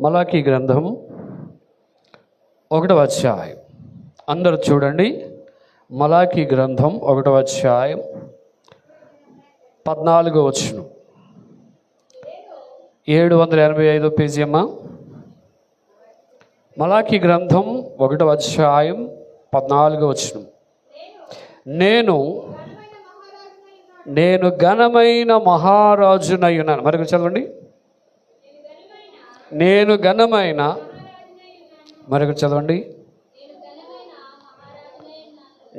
మలాకీ గ్రంథం 1వ అధ్యాయం. అందరూ చూడండి. మలాకీ గ్రంథం 1వ అధ్యాయం 14వ వచనం. 785 పేజీ అమ్మా. మలాకీ గ్రంథం 1వ అధ్యాయం 14వ వచనం. నేను ఘనమైన మహారాజునయ్యున్నాను. మరి చదవండి. నేను ఘనమైన, మరొకటి చదవండి.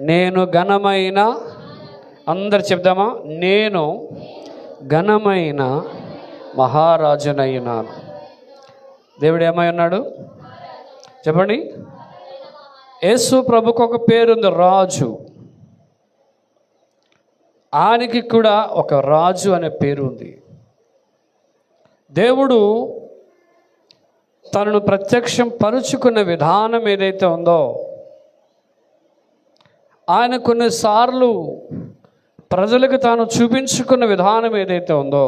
నేను ఘనమైన, అందరు చెప్దామా? నేను ఘనమైన మహారాజునయ్యున్నాను. దేవుడు ఏమై ఉన్నాడు చెప్పండి. యేసు ప్రభుకు ఒక పేరుంది, రాజు. ఆయనకి కూడా ఒక రాజు అనే పేరు ఉంది. దేవుడు తనను ప్రత్యక్షం పరుచుకున్న విధానం ఏదైతే ఉందో, ఆయన కొన్నిసార్లు ప్రజలకు తాను చూపించుకున్న విధానం ఏదైతే ఉందో,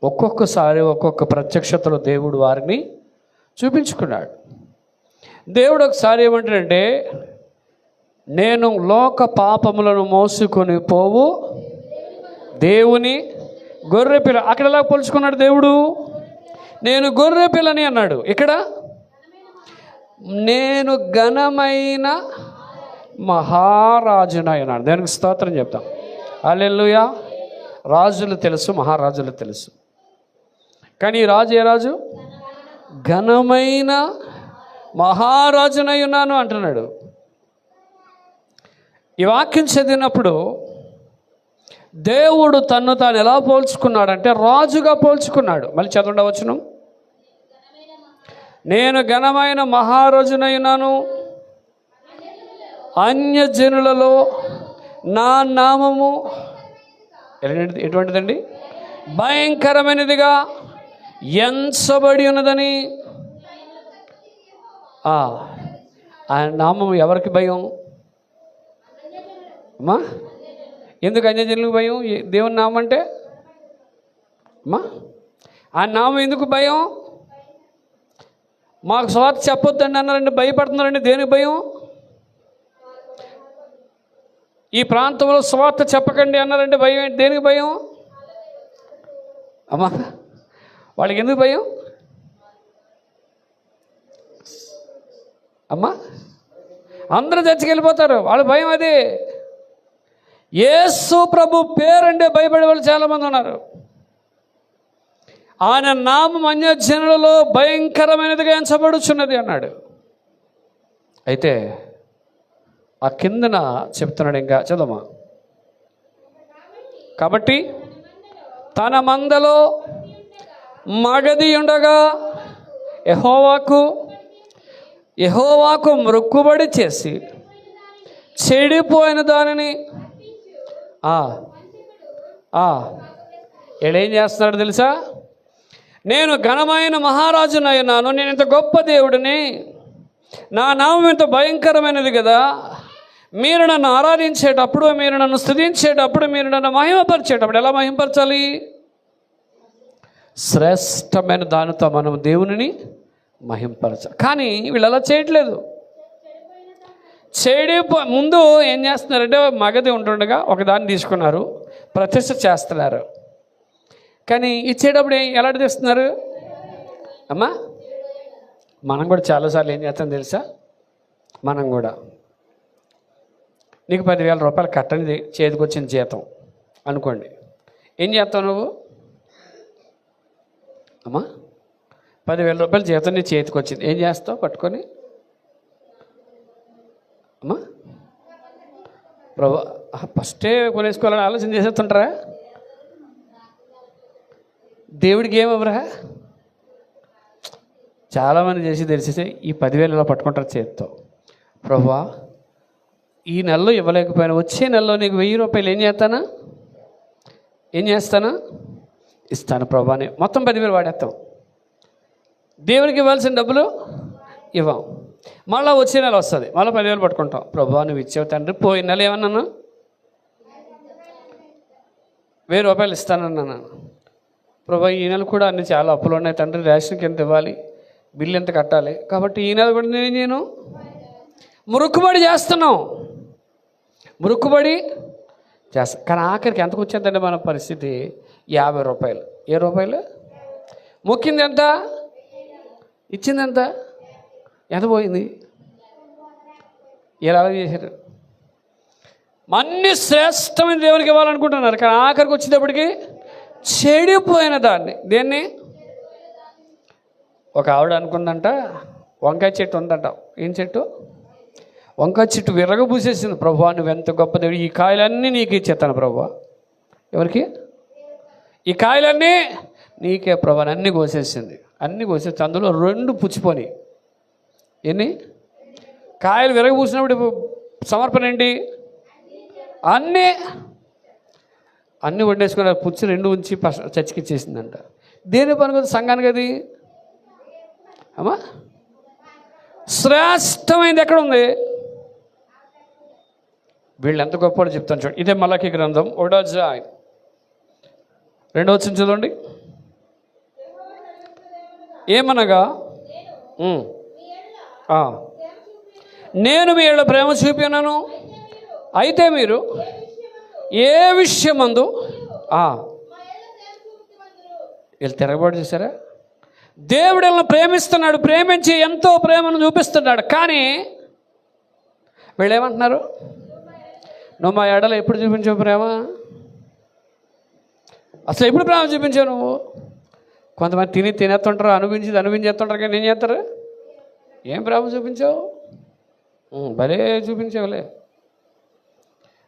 ఒక్కొక్కసారి ఒక్కొక్క ప్రత్యక్షతలో దేవుడు వారిని చూపించుకున్నాడు. దేవుడు ఒకసారి ఏమంటాడంటే, నేను లోక పాపములను మోసుకొని పోవు దేవుని గొర్రెపిల్ల. అక్కడ ఎలా పోల్చుకున్నాడు దేవుడు? నేను గొర్రెపిల్లని అన్నాడు. ఇక్కడ నేను ఘనమైన మహారాజునై అన్నాడు. దానికి స్తోత్రం చెప్తాం. హల్లెలూయా. రాజులు తెలుసు, మహారాజులు తెలుసు, కానీ ఈ రాజు ఏ రాజు? ఘనమైన మహారాజునై ఉన్నాను అంటున్నాడు. ఈ వాక్యం చదివినప్పుడు దేవుడు తన్ను తాను ఎలా పోల్చుకున్నాడంటే రాజుగా పోల్చుకున్నాడు. మళ్ళీ చదవండి. నేను ఘనమైన మహారాజునైనాను, అన్యజనులలో నా నామము ఎటువంటిదండి? భయంకరమైనదిగా ఎంచబడి ఉన్నదని. ఆయన నామం ఎవరికి భయం అమ్మా? ఎందుకు అన్యజనులకు భయం? దేవుని నామం అంటే అమ్మా, ఆ నామం ఎందుకు భయం? మాకు స్వార్థ చెప్పొద్దండి అన్నారండి, భయపడుతున్నారండి. దేనికి భయం? ఈ ప్రాంతంలో స్వార్థ చెప్పకండి అన్నారంటే భయం ఏంటి? దేనికి భయం అమ్మా? వాళ్ళకి ఎందుకు భయం అమ్మా? అందరూ చర్చికి వెళ్ళిపోతారు, వాళ్ళ భయం అది. యేసు ప్రభు పేరంటే భయపడే వాళ్ళు చాలామంది ఉన్నారు. ఆయన నామం అన్యజనులలో భయంకరమైనదిగా ఎంచబడుచున్నది అన్నాడు. అయితే ఆ కిందన చెప్తున్నాడు, ఇంకా చదవమా. కాబట్టి తన మందలో మగది ఉండగా యెహోవాకు మొక్కుబడి చేసి చెడిపోయిన దానిని ఏం చేస్తున్నాడు తెలుసా? నేను ఘనమైన మహారాజునైనాను, నేను ఇంత గొప్ప దేవుడిని, నా నామం ఇంత భయంకరమైనది కదా. మీరు నన్ను ఆరాధించేటప్పుడు, మీరు నన్ను స్తుతించేటప్పుడు, మీరు నన్ను మహిమపరిచేటప్పుడు ఎలా మహిమపరచాలి? శ్రేష్టమైన దానితో మనం దేవునిని మహిమపరచాలి. కానీ వీళ్ళు అలా చేయట్లేదు. ముందు ఏం చేస్తున్నారంటే, మగది ఉంటుండగా ఒకదాన్ని తీసుకున్నారు, ప్రతిష్ఠ చేస్తున్నారు. కానీ ఇచ్చేటప్పుడు ఎలా తెస్తున్నారు అమ్మా? మనం కూడా చాలాసార్లు ఏం చేస్తాం తెలుసా? మనం కూడా, నీకు 10,000 రూపాయలు కట్టనిది చేతికి వచ్చిన జీతం అనుకోండి, ఏం చేస్తావు నువ్వు అమ్మా? 10,000 రూపాయల జీతం నీ చేతికి వచ్చింది, ఏం చేస్తావు పట్టుకొని? అమ్మా ప్రభు ఫస్టే కొనేసుకోవాలని ఆలోచన చేసేస్తుంటారా? దేవుడికి ఏమవరా? చాలామంది చేసి తెలిసేస్తే ఈ 10,000 ఇలా పట్టుకుంటారు చేతితో. ప్రభువా, ఈ నెలలో ఇవ్వలేకపోయినా వచ్చే నెలలో నీకు 1,000 రూపాయలు ఏం చేస్తానా ఇస్తాను ప్రభా అని మొత్తం 10,000 వాడేస్తాం. దేవునికి ఇవ్వాల్సిన డబ్బులు ఇవ్వం. మళ్ళీ వచ్చే నెల వస్తుంది, మళ్ళీ 10,000 పట్టుకుంటాం. ప్రభువా నువ్వు ఇచ్చేవు తండ్రి, పోయిన నెల ఏమన్నాను? 1,000 రూపాయలు ఇస్తానన్నాను. ప్రభా ఈ నెల కూడా అన్ని చాలా అప్పులు ఉన్నాయి తండ్రి, రేషన్కి ఎంత ఇవ్వాలి, బిల్లు ఎంత కట్టాలి, కాబట్టి ఈ నెల కూడా నేను మురుక్కుబడి చేస్తున్నాం, మురుక్కుబడి చేస్తాం. కానీ ఆఖరికి ఎంతకు వచ్చేదంటే మన పరిస్థితి 50 రూపాయలు. ఏ రూపాయలు? మొక్కింది ఎంత? ఇచ్చింది ఎంత? ఎంత పోయింది? ఎలా చేశారు? అన్ని శ్రేష్టమైన దేవునికి ఇవ్వాలనుకుంటున్నారు, కానీ ఆఖరికి వచ్చేటప్పటికి చెడిపోయిన దాన్ని, దేన్ని? ఒక ఆవిడ అనుకుందంట, వంకాయ చెట్టు ఉందంట. ఏం చెట్టు? వంకాయ చెట్టు విరగబూసేసింది. ప్రభువా నువ్వు ఎంత గొప్ప దేవుడు, ఈ కాయలన్నీ నీకు ఇచ్చేస్తాను ప్రభువా. ఎవరికి? ఈ కాయలన్నీ నీకే ప్రభా. అన్నీ కోసేసింది, అన్నీ కోసేసి అందులో 2 పుచ్చిపోని. ఎన్ని కాయలు విరగబూసినప్పుడు సమర్పణ ఏంటి? అన్నీ వండేసుకుని పుచ్చి 2 ఉంచి చచ్చికిచ్చేసిందంట. దేని పని కదా? సంఘానికి. అది అమ్మా శ్రేష్టమైనది ఎక్కడ ఉంది? వీళ్ళు ఎంత గొప్పవాడు చెప్తాను చూడండి. ఇదే మలాకి గ్రంథం 1వ అధ్యాయం 2వ వచనం చదవండి. ఏమనగా నేను మీ ఏళ్ళ ప్రేమ చూపినాను, అయితే మీరు ఏ విషయమందు వీళ్ళు తిరగబాటు చేశారా? దేవుడు వీళ్ళని ప్రేమిస్తున్నాడు, ప్రేమించి ఎంతో ప్రేమను చూపిస్తున్నాడు. కానీ వీళ్ళు ఏమంటున్నారు? నువ్వు మా ఎడల ఎప్పుడు చూపించావు ప్రేమ? అసలు ఎప్పుడు ప్రేమ చూపించావు నువ్వు? కొంతమంది తినేస్తుంటారు, అనిపించేస్తుంటారు, కానీ ఏం చేస్తారు? ఏం ప్రేమ చూపించావు? భలే చూపించావులే.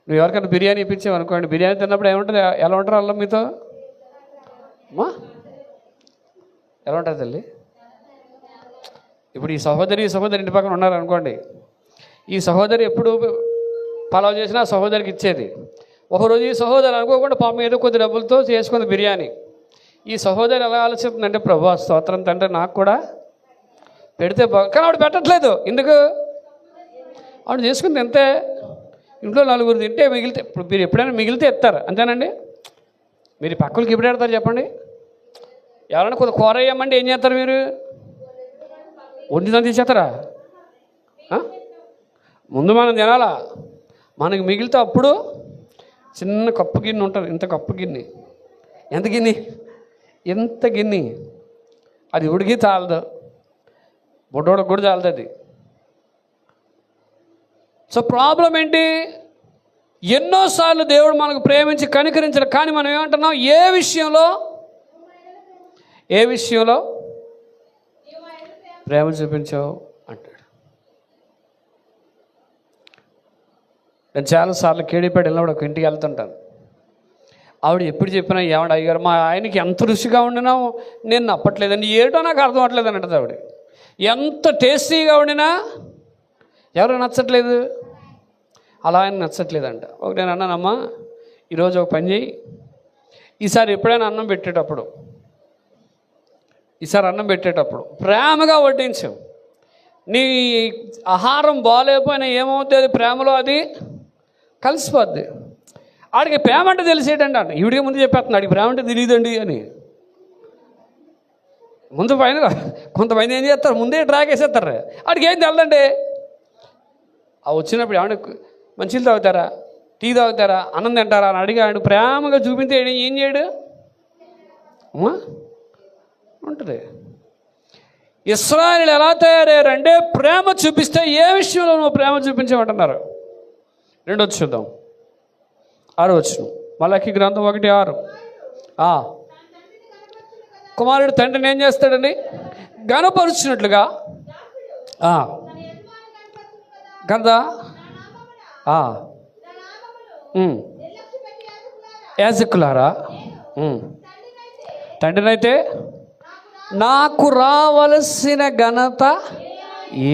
నువ్వు ఎవరికైనా బిర్యానీ ఇప్పించావు అనుకోండి, బిర్యానీ తిన్నప్పుడు ఏముంటుంది? ఎలా ఉంటారు అల్లం మీతో? అమ్మా ఎలా ఉంటుంది తల్లి? ఇప్పుడు ఈ సహోదరి ఇంటి పక్కన ఉన్నారనుకోండి, ఈ సహోదరి ఎప్పుడు పలావ్ చేసినా సహోదరికి ఇచ్చేది. ఒకరోజు ఈ సహోదరి అనుకోకుండా పాపం ఏదో కొద్ది డబ్బులతో చేసుకుంది బిర్యానీ. ఈ సహోదరి ఎలా ఆలోచిస్తుందంటే, ప్రభు స్తోత్రం తండ్రి, నాకు కూడా పెడితే కానీ ఆవిడ పెట్టట్లేదు. ఎందుకు? ఆవిడ చేసుకుంది అంతే. ఇంట్లో 4 తింటే మిగిలితే, ఇప్పుడు మీరు ఎప్పుడైనా మిగిలితే ఎత్తారు అంతేనండి. మీరు పక్కలకి ఎప్పుడు పెడతారు చెప్పండి? ఎవరైనా కొద్ది కూర వేయమంటే ఏం చేస్తారు మీరు? వండిదని తీసేస్తారా? ముందు మనం తినాలా, మనకి మిగిలితే అప్పుడు చిన్న కప్పు గిన్నె ఉంటుంది, ఇంత కప్పు గిన్నె. ఎంత గిన్నె? ఎంత గిన్నె. అది ఉడికి చాలదు, బుడ్డోడికి కూడా చాలదు అది. సో ప్రాబ్లం ఏంటి? ఎన్నోసార్లు దేవుడు మనకు ప్రేమించి కనికరించడు, కానీ మనం ఏమంటున్నాం? ఏ విషయంలో ప్రేమ చూపించావు అంటాడు. నేను చాలాసార్లు కేడీపేట వెళ్ళినప్పుడు ఒక ఇంటికి వెళ్తుంటాను. ఆవిడ ఎప్పుడు చెప్పినా, ఏమంటే అయ్యారు మా ఆయనకి ఎంత రుచిగా వండినా నేను నప్పట్లేదండి, ఏటో నాకు అర్థం అవ్వట్లేదు అంటది ఆవిడ. ఎంత టేస్టీగా వండినా ఎవరు నచ్చట్లేదు, అలా ఆయన నచ్చట్లేదంట. నేను అన్నానమ్మా, ఈరోజు ఒక పని చేయి, ఈసారి అన్నం పెట్టేటప్పుడు ప్రేమగా వడ్డించు. నీ ఆహారం బాగాలేకపోయినా ఏమవుతుంది? అది ప్రేమలో అది కలిసిపోద్ది. ఆడికి ప్రేమ అంటే తెలిసేటండి అంట. ఈవిడికి ముందు చెప్పేస్తున్నాడు, ఆడికి ప్రేమ అంటే తెలియదండి అని. ముందు పైన కొంతమంది ఏం చేస్తారు, ముందే ట్రాక్ వేసేస్తారు. ఆడికి ఏం తెలదండి. వచ్చినప్పుడు ఏమంటే మంచిలు తాగుతారా, టీ తాగుతారా, అన్నం తింటారా అని అడిగాడు. ప్రేమగా చూపితే ఏం చేయడు అమ్మా ఉంటుంది. ఇశ్రాయేలు ఎలా తయారయ్యారంటే ప్రేమ చూపిస్తే ఏ విషయంలో నువ్వు ప్రేమ చూపించమంటున్నారు? 2వ చూద్దాం, 6వ వచనం. మలాకి గ్రంథం 1:6. కుమారుడు తండ్రిని ఏం చేస్తాడండి? ఘనపరుచినట్లుగా కదా. యాజకులారా, తండ్రినైతే నాకు రావలసిన ఘనత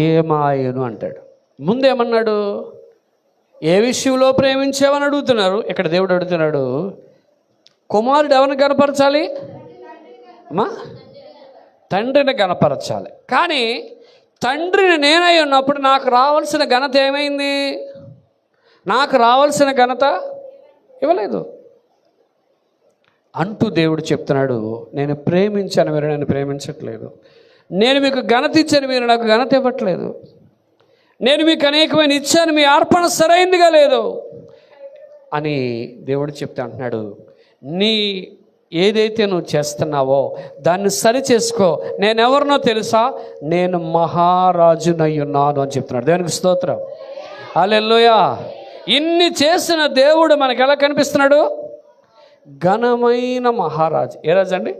ఏమాయను అంటాడు. ముందేమన్నాడు? ఏ విషయంలో ప్రేమించావని అడుగుతున్నారు. ఇక్కడ దేవుడు అడుగుతున్నాడు, కుమారుడు ఎవరిని గనపరచాలి అమ్మా? తండ్రిని గనపరచాలి. కానీ తండ్రిని నేనై ఉన్నప్పుడు నాకు రావాల్సిన ఘనత ఏమైంది? నాకు రావాల్సిన ఘనత ఇవ్వలేదు. అంటూ దేవుడు చెప్తున్నాడు, నేను ప్రేమించాను, మీరు నన్ను ప్రేమించట్లేదు. నేను మీకు ఘనత ఇచ్చాను, మీరు నాకు ఘనత ఇవ్వట్లేదు. నేను మీకు అనేకమైన ఇచ్చాను, మీ అర్పణ సరైనదిగా లేదు అని దేవుడు చెప్తే అంటున్నాడు, నీ ఏదైతే నువ్వు చేస్తున్నావో దాన్ని సరి చేసుకో. నేను ఎవరినో తెలుసా? నేను మహారాజునై ఉన్నాను అని చెప్తున్నాడు. దేవునికి స్తోత్రం, హల్లెలూయా. ఇన్ని చేసిన దేవుడు మనకు ఎలా కనిపిస్తున్నాడు? ఘనమైన మహారాజు. ఏ రాజు అండి?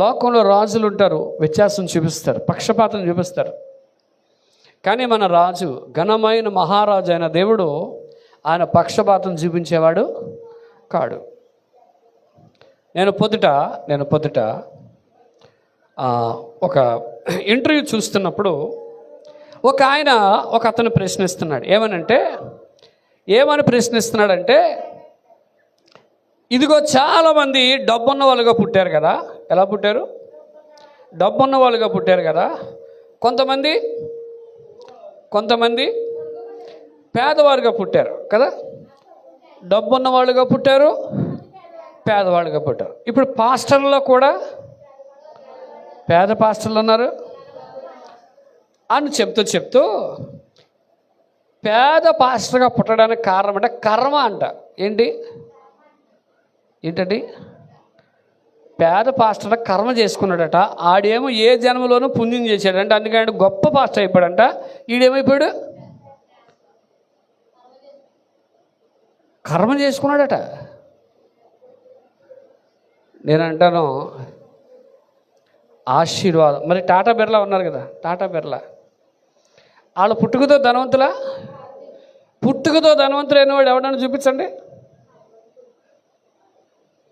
లోకంలో రాజులు ఉంటారు, వ్యత్యాసం చూపిస్తారు, పక్షపాతం చూపిస్తారు. కానీ మన రాజు ఘనమైన మహారాజు అయిన దేవుడు ఆయన పక్షపాతం చూపించేవాడు కాడు. నేను పొద్దుట ఒక ఇంటర్వ్యూ చూస్తున్నప్పుడు ఒక అతను ప్రశ్నిస్తున్నాడు. ఏమని ప్రశ్నిస్తున్నాడంటే, ఇదిగో చాలామంది డబ్బున్న వాళ్ళుగా పుట్టారు కదా. ఎలా పుట్టారు? డబ్బున్న వాళ్ళుగా పుట్టారు కదా. కొంతమంది పేదవారుగా పుట్టారు కదా. డబ్బున్న వాళ్ళుగా పుట్టారు, పేదవాళ్ళుగా పుట్టారు. ఇప్పుడు పాస్టర్లో కూడా పేద పాస్టర్లు ఉన్నారు అని చెప్తూ పేద పాస్టర్గా పుట్టడానికి కారణం అంటే కర్మ అంట. ఏంటండి? పేద పాస్టర్ కర్మ చేసుకున్నాడట. ఆడేమో ఏ జన్మలోనూ పుణ్యం చేశాడంట, అందుకని గొప్ప పాస్టర్ అయిపోయాడంట. ఈడేమైపోయాడు? కర్మ చేసుకున్నాడట. నేను అంటాను, ఆశీర్వాదం. మరి టాటా బిర్లా ఉన్నారు కదా, టాటా బిర్లా వాళ్ళు పుట్టుకతో ధనవంతులైన వాడు ఎవడన్నా చూపించండి.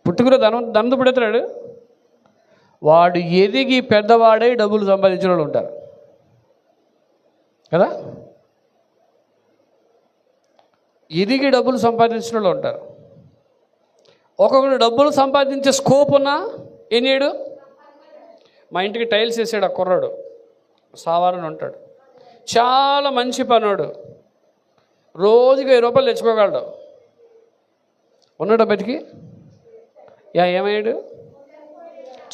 పుట్టుకతో ధనవంతుడు పుడతాడు, వాడు ఎదిగి పెద్దవాడై డబ్బులు సంపాదించిన వాళ్ళు ఉంటారు కదా. ఎదిగి డబ్బులు సంపాదించిన వాళ్ళు ఉంటారు. ఒక్కొక్కడు డబ్బులు సంపాదించే స్కోప్ ఉన్నా ఏం చేయడు? మా ఇంటికి టైల్స్ వేసాడు ఆ కుర్రాడు, సావారని ఉంటాడు, చాలా మంచి పనోడు, రోజుకి 1000 రూపాయలు తెచ్చుకోగలడు. ఉన్నాడు బతికి? ఏమయ్యాడు?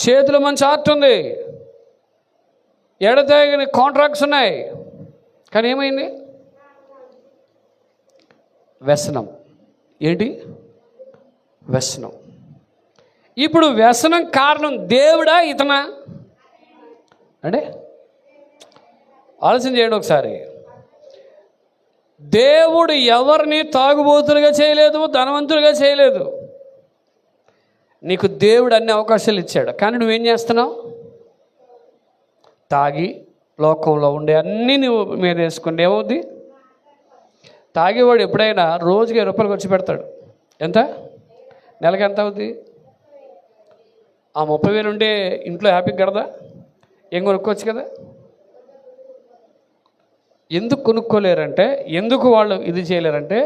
చేతిలో మంచి ఆర్ట్ ఉంది, ఎడతెగని కాంట్రాక్ట్స్ ఉన్నాయి, కానీ ఏమైంది? వ్యసనం. ఏంటి? వ్యసనం. ఇప్పుడు వ్యసనం కారణం దేవుడా ఇతనా అంటే ఆలోచన చేయండి ఒకసారి. దేవుడు ఎవరిని తాగుబోతులుగా చేయలేదు, ధనవంతులుగా చేయలేదు. నీకు దేవుడు అన్ని అవకాశాలు ఇచ్చాడు, కానీ నువ్వేం చేస్తున్నావు? తాగి లోకంలో ఉండే అన్నీ నువ్వు మీద వేసుకుంటే ఏమవుద్ది? తాగేవాడు ఎప్పుడైనా రోజుకి 1000 రూపాయలు ఖర్చు పెడతాడు. ఎంత? నెలకి ఎంత అవుద్ది? ఆ 30,000 ఉంటే ఇంట్లో హ్యాపీగా గడదా? ఏం కొనుక్కోవచ్చు కదా. ఎందుకు కొనుక్కోలేరంటే, ఎందుకు వాళ్ళు ఇది చేయలేరంటే,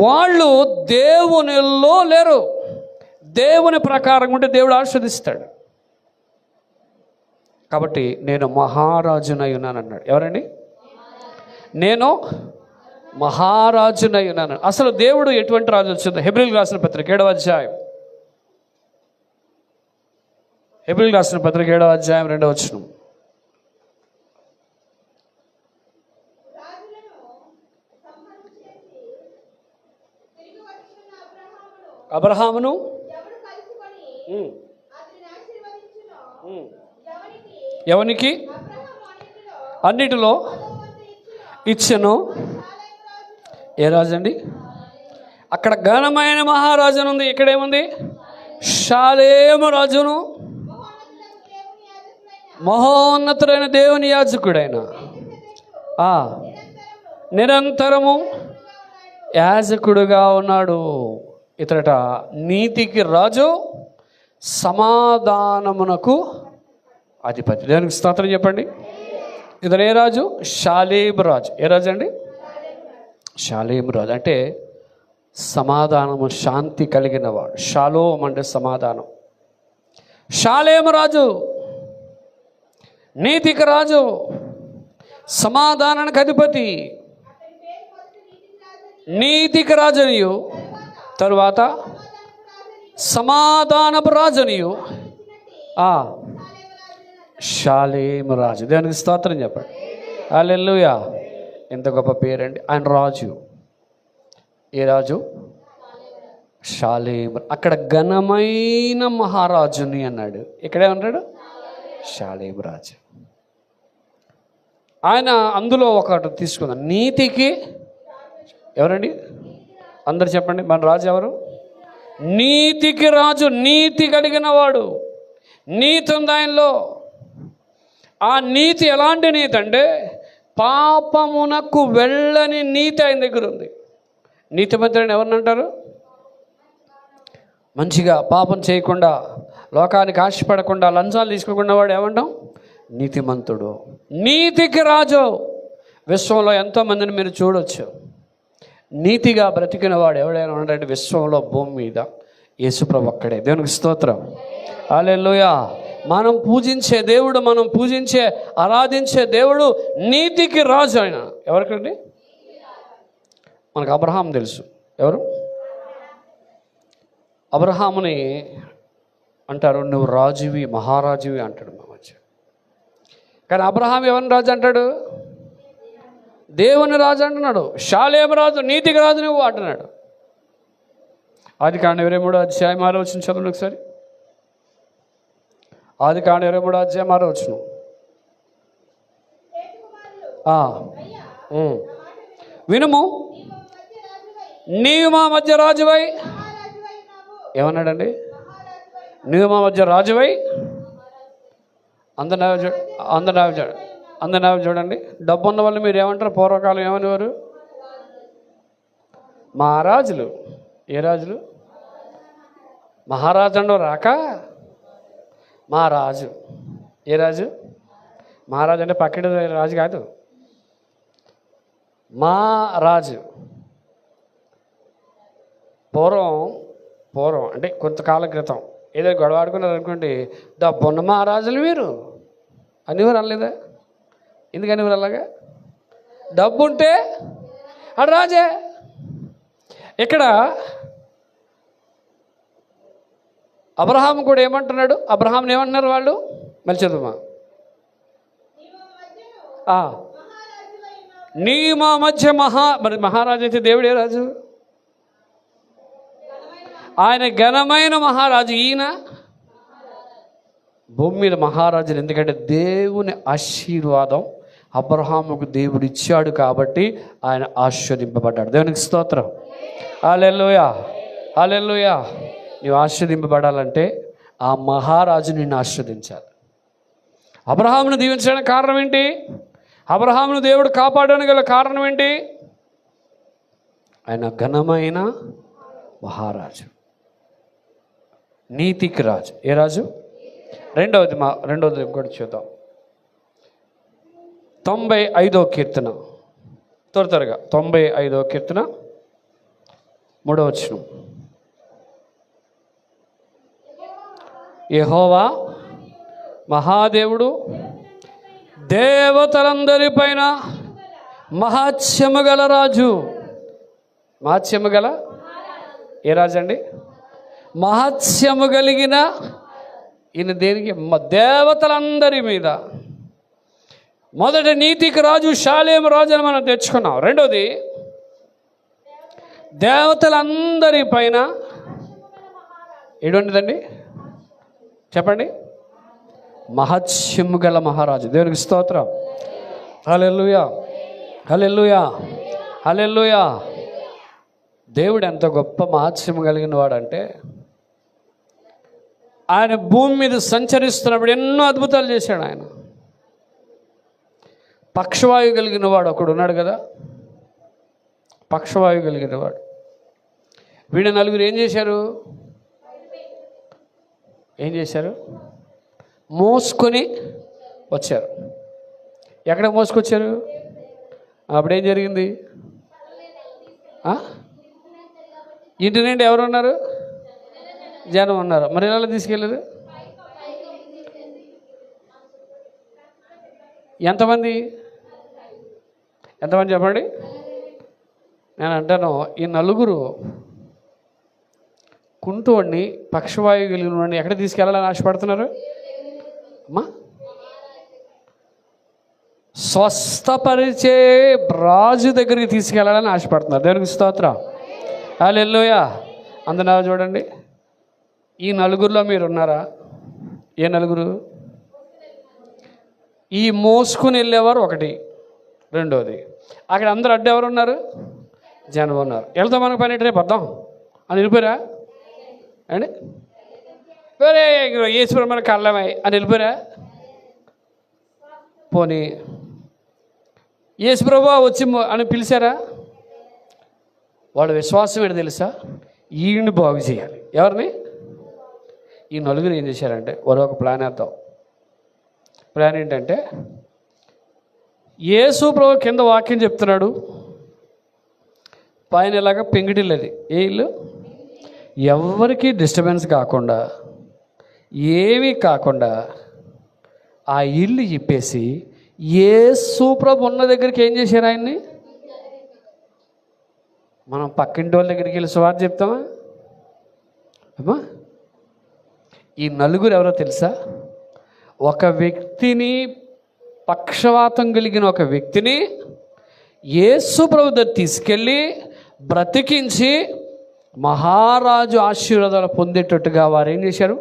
వాళ్ళు దేవునిలో లేరు. దేవుని ప్రకారం ఉంటే దేవుడు ఆశీర్వదిస్తాడు. కాబట్టి నేను మహారాజునై ఉన్నాను అన్నాడు. ఎవరండి? నేను మహారాజునై ఉన్నాను. అసలు దేవుడు ఎటువంటి రాజు వచ్చిందో హెబ్రీయులకు రాసిన పత్రిక 7వ అధ్యాయం, హెబ్రీయులకు రాసిన పత్రిక 7వ అధ్యాయం 2వ వచనం. అబ్రహామును ఎవనికి అన్నిటిలో ఇచ్చెను. ఏ రాజు అండి? అక్కడ ఘనమైన మహారాజును ఉంది, ఇక్కడేముంది? షాలేము రాజును, మహోన్నతుడైన దేవుని యాజకుడైన నిరంతరము యాజకుడుగా ఉన్నాడు. ఇతరట నీతికి రాజు, సమాధానమునకు అధిపతి. దానికి స్తోత్రం చెప్పండి. ఇతను ఏ రాజు? షాలేము రాజు. ఏ రాజు అండి? షాలేము రాజు అంటే సమాధానము, శాంతి కలిగిన వాడు. షాలోమ్ అంటే సమాధానం. షాలేము రాజు, నీతికి రాజు, సమాధానానికి అధిపతి. నీతికి రాజు తరువాత సమాధానపు రాజనియు షాలేము రాజు. దేవునికి స్తోత్రం చెప్పండి. హల్లెలూయా. ఎంత గొప్ప పేరండి. ఆయన రాజు. ఏ రాజు? షాలేము. అక్కడ ఘనమైన మహారాజుని అన్నాడు. ఇక్కడేమన్నాడు? షాలేము రాజు. ఆయన అందులో ఒకటి తీసుకుందాం. నీతికి ఎవరండి? అందరు చెప్పండి, మన రాజు ఎవరు? నీతికి రాజు. నీతి కలిగిన వాడు. నీతి ఉంది ఆయనలో. ఆ నీతి ఎలాంటి నీతి అంటే పాపమునకు వెళ్ళని నీతి ఆయన దగ్గర ఉంది. నీతిమంతుడని ఎవరిని అంటారు? మంచిగా పాపం చేయకుండా, లోకానికి ఆశపడకుండా, లంచాలు తీసుకోకుండా వాడు ఏమంటాం? నీతిమంతుడు. నీతికి రాజు. విశ్వంలో ఎంతోమందిని మీరు చూడవచ్చు. నీతిగా బ్రతికిన వాడు ఎవడైనా ఉన్నాడంటే విశ్వంలో, భూమి మీద యేసుప్రభు ఒక్కడే. దేవునికి స్తోత్రం. హల్లెలూయా. మనం పూజించే దేవుడు, మనం పూజించే ఆరాధించే దేవుడు నీతికి రాజు. ఆయన ఎవరికండి? మనకు అబ్రహాం తెలుసు. ఎవరు? అబ్రహాముని అంటారు, నువ్వు రాజువి, మహారాజువి అంటాడు మా మధ్య. కానీ అబ్రహాం ఎవరిని రాజు అంటాడు? దేవుని రాజు అంటున్నాడు. షాలేము రాజు, నీతికి రాజు నువ్వు అంటున్నాడు. ఆదికాండం 23వ అధ్యాయం 6వ వచనం చదవండి ఒకసారి. ఆదికాండం 23వ అధ్యాయం 6వ వచనం. వినుము, నీవు మా మధ్య రాజువై. ఏమన్నాడండి? నీవు మా మధ్య రాజువై. అందరు చూడండి. డబ్బు ఉన్న వాళ్ళు మీరు ఏమంటారు? పూర్వకాలం ఏమనేవారు? మహారాజులు. ఏ రాజులు? మహారాజు అండో రాక మహారాజు. ఏ రాజు? మహారాజు అంటే పక్కన రాజు కాదు, మా రాజు. పూర్వం అంటే కొంతకాలం క్రితం ఏదో గొడవ ఆడుకున్నారు అనుకోండి, డబ్బున్న మహారాజులు వీరు అనేవారు. అనలేదా? ఎందుకని వారు అలాగా? డబ్బు ఉంటే ఆడు రాజే. ఇక్కడ అబ్రహాం కూడా ఏమంటున్నాడు? అబ్రహాంని ఏమంటున్నారు వాళ్ళు? మళ్ళీ చదువుమా. నీ మా మధ్య మరి మహారాజు అయితే దేవుడే రాజు. ఆయన ఘనమైన మహారాజు. ఈయన భూమి మీద మహారాజులు. ఎందుకంటే దేవుని ఆశీర్వాదం అబ్రహాముకు దేవుడు ఇచ్చాడు కాబట్టి ఆయన ఆశీర్వదింపబడ్డాడు. దేవునికి స్తోత్రం. హల్లెలూయా. హల్లెలూయా. నీవు ఆశీర్వదింపబడాలంటే ఆ మహారాజు నిన్ను ఆశీర్వదించాలి. అబ్రహామును దీవించడానికి కారణం ఏంటి? అబ్రహామును దేవుడు కాపాడడానికి గల కారణం ఏంటి? ఆయన ఘనమైన మహారాజు, నీతికి రాజు. ఏ రాజు? రెండవది ఇంకోటి చూద్దాం. 95వ కీర్తన. త్వరగా 95వ కీర్తన 3వ వచనం. యెహోవా మహాదేవుడు, దేవతలందరిపైన మహాత్మ్యము గల రాజు. మహాత్మ్యము గల ఏ రాజు అండి? మహాత్మ్యము కలిగిన ఈయన దేనికి? దేవతలందరి మీద. మొదటి నీతికి రాజు షాలేము రాజు అని మనం తెచ్చుకున్నాం. రెండోది దేవతలందరి పైన ఎటువంటిదండి? చెప్పండి. మహత్యము గల మహారాజు. దేవునికి స్తోత్రం. హల్లెలూయా. హల్లెలూయా. హల్లెలూయా. దేవుడు ఎంత గొప్ప మహత్యము కలిగిన వాడంటే ఆయన భూమి మీద సంచరిస్తున్నప్పుడు ఎన్నో అద్భుతాలు చేశాడు. ఆయన పక్షవాయు కలిగిన వాడు ఒకడు ఉన్నాడు కదా, పక్షవాయు కలిగిన వాడు. వీడు నలుగురు ఏం చేశారు? మోసుకొని వచ్చారు. ఎక్కడ మోసుకొచ్చారు? అప్పుడేం జరిగింది? ఇంటి నుండి ఎవరు ఉన్నారు? జనం ఉన్నారు. మరి ఎలా తీసుకెళ్ళదు? ఎంతమంది చెప్పండి. నేను అంటాను, ఈ నలుగురు కుంటోడిని, పక్షవాయువు కలిగిన వాడిని ఎక్కడ తీసుకెళ్ళాలని ఆశపడుతున్నారు అమ్మా? స్వస్థపరిచే రాజు దగ్గరికి తీసుకెళ్ళాలని ఆశపడుతున్నారు. దేవునికి స్తోత్రం. హల్లెలూయా. అందున చూడండి, ఈ నలుగురిలో మీరు ఉన్నారా? ఏ నలుగురు? ఈ మోసుకుని వెళ్ళేవారు ఒకటి, రెండోది అక్కడ అందరూ అడ్డు ఎవరు ఉన్నారు? జనం ఉన్నారు. వెళ్తాం మనకు పని రేపు వద్దాం అని వెళ్ళిపోయారా అండి? వేరే ఈశ్వరం మన కళ్ళమై అని వెళ్ళిపోయారా? పోనీ యేసుప్రభు వచ్చి అని పిలిచారా? వాళ్ళ విశ్వాసం ఏంటి తెలుసా? ఈయన్ని బాగు చేయాలి. ఎవరిని? ఈ నలుగురు ఏం చేశారంటే వారు ఒక ప్లాన్ వేద్దాం. ప్లాన్ ఏంటంటే, యేసు ప్రభు కింద వాక్యం చెప్తున్నాడు, పైన ఇలాగా పెంగిటిల్లు, అది ఏ ఇల్లు, ఎవరికి డిస్టర్బెన్స్ కాకుండా ఏమీ కాకుండా ఆ ఇల్లు ఇప్పేసి యేసు ప్రభు ఉన్న దగ్గరికి ఏం చేశారు ఆయన్ని? మనం పక్కింటి వాళ్ళ దగ్గరికి వెళ్ళి సువార్త చెప్తామా అమ్మా? ఈ నలుగురు ఎవరో తెలుసా? ఒక వ్యక్తిని, పక్షవాతం కలిగిన ఒక వ్యక్తిని యేసు ప్రభు దగ్గర తీసుకెళ్ళి బ్రతికించి మహారాజు ఆశీర్వాదాలు పొందేటట్టుగా వారు ఏం చేశారు?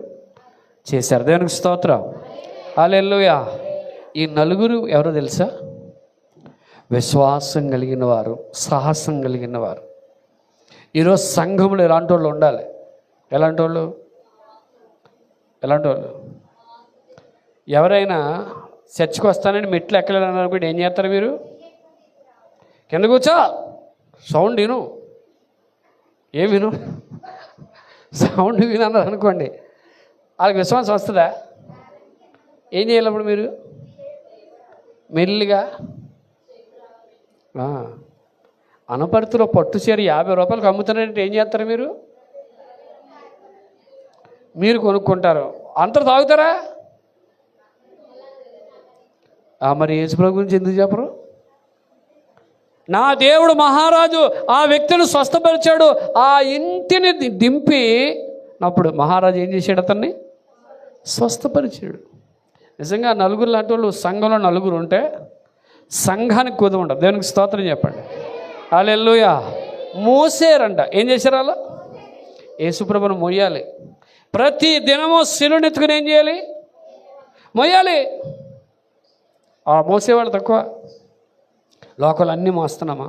చేశారు. దేవునికి స్తోత్రం. హల్లెలూయా. ఈ నలుగురు ఎవరో తెలుసా? విశ్వాసం కలిగిన వారు, సాహసం కలిగిన వారు. ఈరోజు సంఘంలో ఎలాంటి వాళ్ళు ఉండాలి? ఎలాంటి వాళ్ళు? ఎవరైనా చర్చికి వస్తానని మెట్లు ఎక్కలేదని అనుకుంటే ఏం చేస్తారు మీరు? కింద కూర్చో, సౌండ్ విను. ఏం విను? సౌండ్ వినన్నారు అనుకోండి, వాళ్ళకి విశ్వాసం వస్తుందా? ఏం చేయాలి అప్పుడు మీరు? మెల్లిగా అనపర్తిలో పట్టు చీర 50 రూపాయలకు అమ్ముతున్నారంటే ఏం చేస్తారు మీరు? మీరు కొనుక్కుంటారు. అందరూ తాగుతారా? మరి యేసుప్రభు గురించి ఎందుకు చెప్పరు? నా దేవుడు మహారాజు ఆ వ్యక్తిని స్వస్థపరిచాడు, ఆ ఇంటిని దింపి అప్పుడు మహారాజు ఏం చేశాడు? అతన్ని స్వస్థపరిచాడు. నిజంగా నలుగురు లాంటి వాళ్ళు సంఘంలో నలుగురు ఉంటే సంఘానికి కుదువ ఉండదు. దేవునికి స్తోత్రం చెప్పండి. హల్లెలూయా. మోసేరంట. ఏం చేశారు వాళ్ళు? యేసుప్రభుని మోయాలి. ప్రతి దినము శిలువను ఎత్తుకుని ఏం చేయాలి? మోయాలి. ఆ మోసేవాళ్ళు తక్కువ. లోకలు అన్నీ మోస్తున్నామా?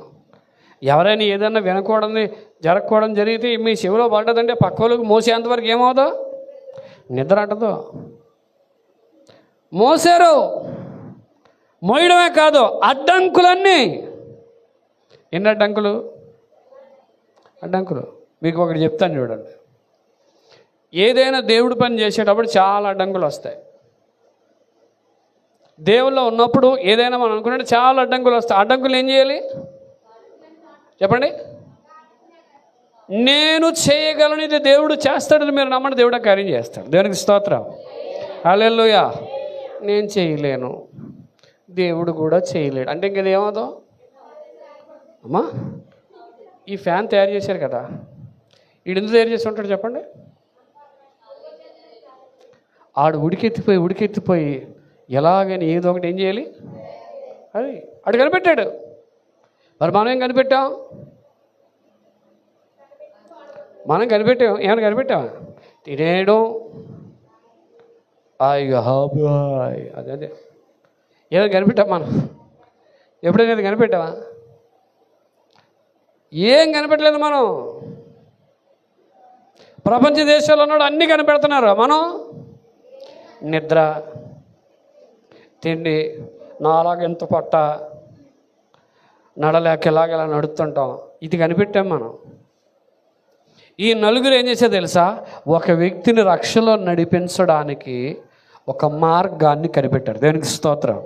ఎవరైనా ఏదైనా వినకూడదు, జరగకూడదు జరిగితే మీ చెవిలో పడ్డదంటే పక్క వాళ్ళకి మోసేంతవరకు ఏమవుదో? నిద్ర అంటదో. మోసారు. మోయడమే కాదు, అడ్డంకులన్నీ. ఎన్ని అడ్డంకులు? మీకు ఒకటి చెప్తాను చూడండి. ఏదైనా దేవుడి పని చేసేటప్పుడు చాలా అడ్డంకులు వస్తాయి. దేవుల్లో ఉన్నప్పుడు ఏదైనా మనం అనుకున్నట్టు చాలా అడ్డంకులు వస్తాయి. అడ్డంకులు ఏం చేయాలి చెప్పండి? నేను చేయగలను, ఇది దేవుడు చేస్తాడని మీరు నమ్మండి, దేవుడు కార్యం చేస్తాడు. దేవునికి స్తోత్రం. హల్లెలూయా. నేను చేయలేను, దేవుడు కూడా చేయలేడు అంటే ఇంకేది ఏమవుతాం అమ్మా? ఈ ఫ్యాన్ తయారు చేశారు కదా, వీడు ఎందుకు తయారు చేసి ఉంటాడు చెప్పండి? ఆడు ఉడికెత్తిపోయి ఎలాగని ఏదో ఒకటి ఏం చేయాలి? అది ఆడు కనిపెట్టాడు. మరి మనం ఏం కనిపెట్టాం? మనం కనిపెట్టాం. ఏమైనా కనిపెట్టామా? తినేయడం, అదే ఏదో కనిపెట్టాం మనం. ఎప్పుడైనా కనిపెట్టావా? ఏం కనిపెట్టలేదు మనం. ప్రపంచ దేశాల్లో ఉన్నాడు అన్నీ కనిపెడుతున్నారు. మనం నిద్ర, తిండి, నాలాగెంత పొట్ట, నడలేక ఇలాగెలా నడుస్తుంటాం, ఇది కనిపెట్టాం మనం. ఈ నలుగురు ఏం చేసే తెలుసా? ఒక వ్యక్తిని రక్షలో నడిపించడానికి ఒక మార్గాన్ని కనిపెట్టారు. దేవునికి స్తోత్రం.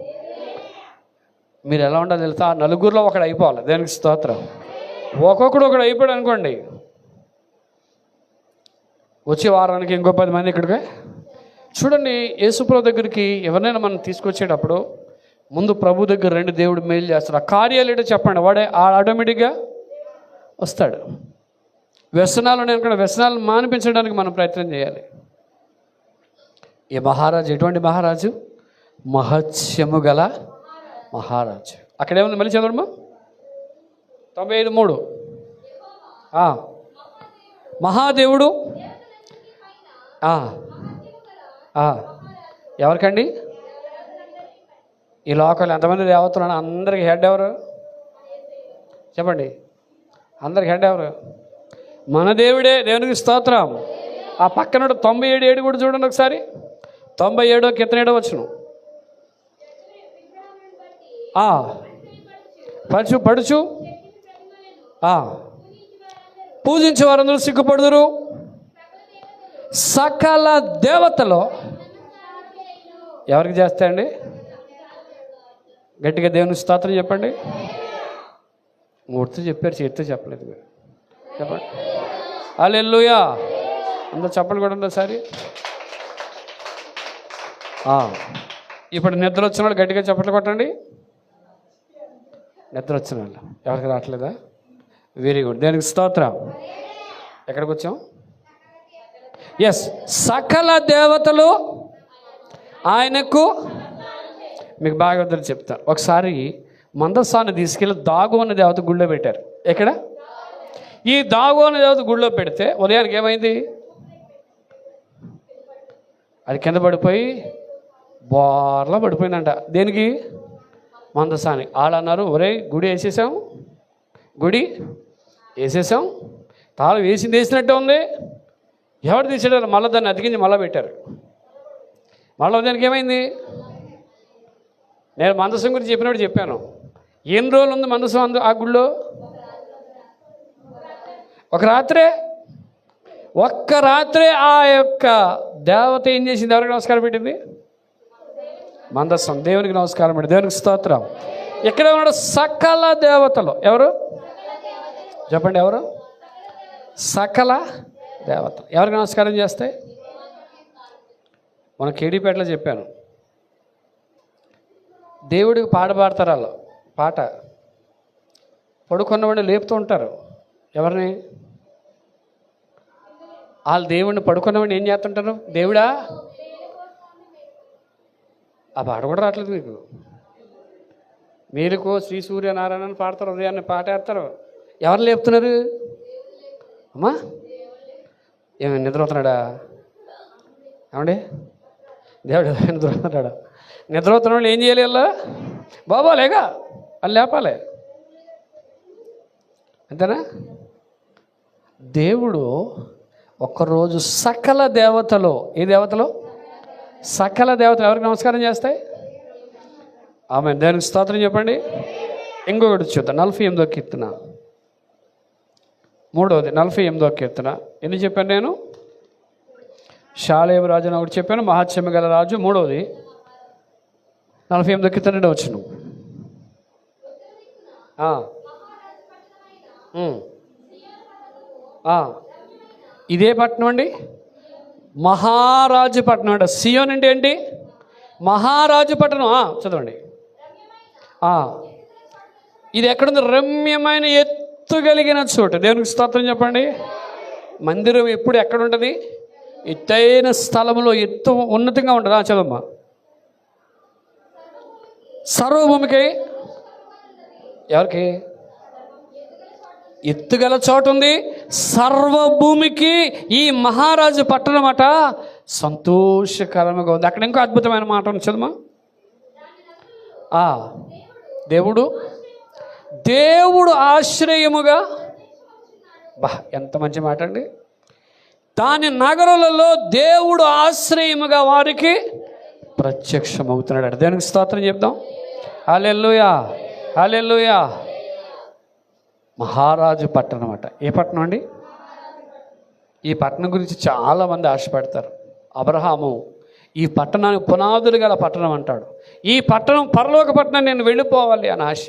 మీరు ఎలా ఉండాలి తెలుసా? ఆ నలుగురిలో ఒకడు అయిపోవాలి. దేవునికి స్తోత్రం. ఒకడు అయిపోయాడు అనుకోండి, వచ్చే వారానికి ఇంకో 10 మంది ఇక్కడికి. చూడండి, యేసుప్రభు దగ్గరికి ఎవరినైనా మనం తీసుకొచ్చేటప్పుడు ముందు ప్రభు దగ్గర రండి, దేవుడు మేలు చేస్తాడు. ఆ కార్యాలు ఏంటో చెప్పండి, వాడే ఆటోమేటిక్గా వస్తాడు. వ్యసనాలు ఉన్నాయి అనుకోండి, వ్యసనాలు మానిపించడానికి మనం ప్రయత్నం చేయాలి. ఈ మహారాజు ఎటువంటి మహారాజు? మహత్యము గల మహారాజు. అక్కడేముంది మళ్ళీ చదవమ్మా. 95:3 మహాదేవుడు ఎవరికండి? ఈ లోకంలో ఎంతమంది దేవతలు? అందరికి హెడ్ ఎవరు చెప్పండి? అందరికి హెడ్ ఎవరు? మన దేవుడే. దేవునికి స్తోత్రం. ఆ పక్కన 97:7 కూడా చూడండి ఒకసారి. 97 కీర్తన వచ్చును. పడుచు పూజించే వారందరూ సిగ్గుపడుదురు. సకల దేవతలో ఎవరికి చేస్తాయండి? గట్టిగా దేవుని స్తోత్రం చెప్పండి. మూర్తి చెప్పారు, చేతితో చెప్పలేదు మీరు. చెప్పండి హల్లెలూయా. అందరూ చప్పట్లు కూడా ఒకసారి. ఇప్పుడు నిద్ర వచ్చిన వాళ్ళు గట్టిగా చప్పట్లు కొట్టండి. నిద్ర వచ్చిన వాళ్ళు ఎవరికి రావట్లేదా? వెరీ గుడ్, దేనికి స్తోత్రం. ఎక్కడికి వచ్చాం? ఎస్, సకల దేవతలు ఆయనకు. మీకు బాగా చెప్తాను. ఒకసారి మందసాన్ని తీసుకెళ్ళి దాగోన దేవత గుళ్ళో పెట్టారు. ఎక్కడ? ఈ దాగోన దేవత గుళ్ళో పెడితే ఉదయానికి ఏమైంది? అది కింద పడిపోయి బోర్లా పడిపోయిందంట. దేనికి? మందసాని. వాళ్ళు అన్నారు, ఒరే గుడి వేసేసాం, గుడి వేసేసాం, తాళం వేసినట్టే ఉంది, ఎవరు తీసాడు? మళ్ళీ దాన్ని అతికించి మళ్ళీ పెట్టారు. మళ్ళీ ఉదయానికి ఏమైంది? నేను మందసం గురించి చెప్పినప్పుడు చెప్పాను. ఎన్ని రోజులు ఉంది మందసం ఆ గుళ్ళో? ఒక రాత్రే. ఒక్క రాత్రే ఆ యొక్క దేవత ఏం చేసింది? ఎవరికి నమస్కారం పెట్టింది? మందసం. దేవునికి నమస్కారం పెట్టి. దేవునికి స్తోత్రం. ఇక్కడ ఉన్నాడు సకల దేవతలు. ఎవరు చెప్పండి? ఎవరు? సకల దేవతలు. ఎవరికి నమస్కారం చేస్తాయి? మన కేడీపేటలో చెప్పాను, దేవుడికి పాట పాడతారు. వాళ్ళు పాట పడుకున్నవాడిని లేపుతూ ఉంటారు. ఎవరిని? వాళ్ళు దేవుడిని పడుకున్నవాడిని ఏం చేస్తుంటారు? దేవుడా. ఆ పాట కూడా రావట్లేదు మీకు. మేలుకో శ్రీ సూర్యనారాయణ పాడతారు, ఉదయాన్ని పాట వేస్తారు. ఎవరు లేపుతున్నారు? అమ్మా ఏమైనా నిద్రపోతున్నాడా? ఏమండి? దేవుడు నిద్రపోతున్నాడా? నిద్రపోతున్న వాళ్ళు ఏం చేయాలి? అలా బాబా లేగా అని లేపాలి. అంతేనా? దేవుడు ఒక్కరోజు సకల దేవతలు, ఏ దేవతలు? సకల దేవతలు ఎవరికి నమస్కారం చేస్తాయి? ఆమె. దేవునికి స్తోత్రం చెప్పండి. ఇంకొకటి చూద్దాం. 48వ కీర్తన 3వది. 48వ కీర్తన ఎన్ని చెప్పాను నేను? షాలేము రాజు అని ఒకటి చెప్పాను, మహాత్మ్యం గల రాజు 3వది. 48వ కీర్తన 2వ వచనం. ఇదే పట్టణం అండి, మహారాజు పట్టణం అంట. సియోన్ అంటే ఏంటి? మహారాజు పట్టణం. చదవండి. ఇది ఎక్కడుంది? రమ్యమైన ఎత్తు కలిగిన చోట. దేవునికి స్తోత్రం చెప్పండి. మందిరం ఎప్పుడు ఎక్కడ ఉంటుంది? ఎత్తైన స్థలంలో, ఎత్తు ఉన్నతంగా ఉంటుంది. చదవమ్మా. సర్వభూమికి ఎవరికి? ఎత్తుగల చోటు ఉంది. సర్వభూమికి ఈ మహారాజు పట్టణం అట సంతోషకరంగా ఉంది. అక్కడ ఇంకో అద్భుతమైన మాట ఉంది, చదవమ్మా. దేవుడు ఆశ్రయముగా. ఎంత మంచి మాట అండి. దాని నగరులలో దేవుడు ఆశ్రయముగా వారికి ప్రత్యక్షమవుతున్నాడు. దేవునికి స్తోత్రం చెప్దాం. హల్లెలూయా, హల్లెలూయా. మహారాజు పట్టణం అట. ఏ పట్టణం అండి? ఈ పట్టణం గురించి చాలామంది ఆశపడతారు. అబ్రహాము ఈ పట్టణానికి పునాదులు గల పట్టణం అంటాడు. ఈ పట్టణం పరలోక పట్టణం, నేను వెళ్ళిపోవాలి అని ఆశ.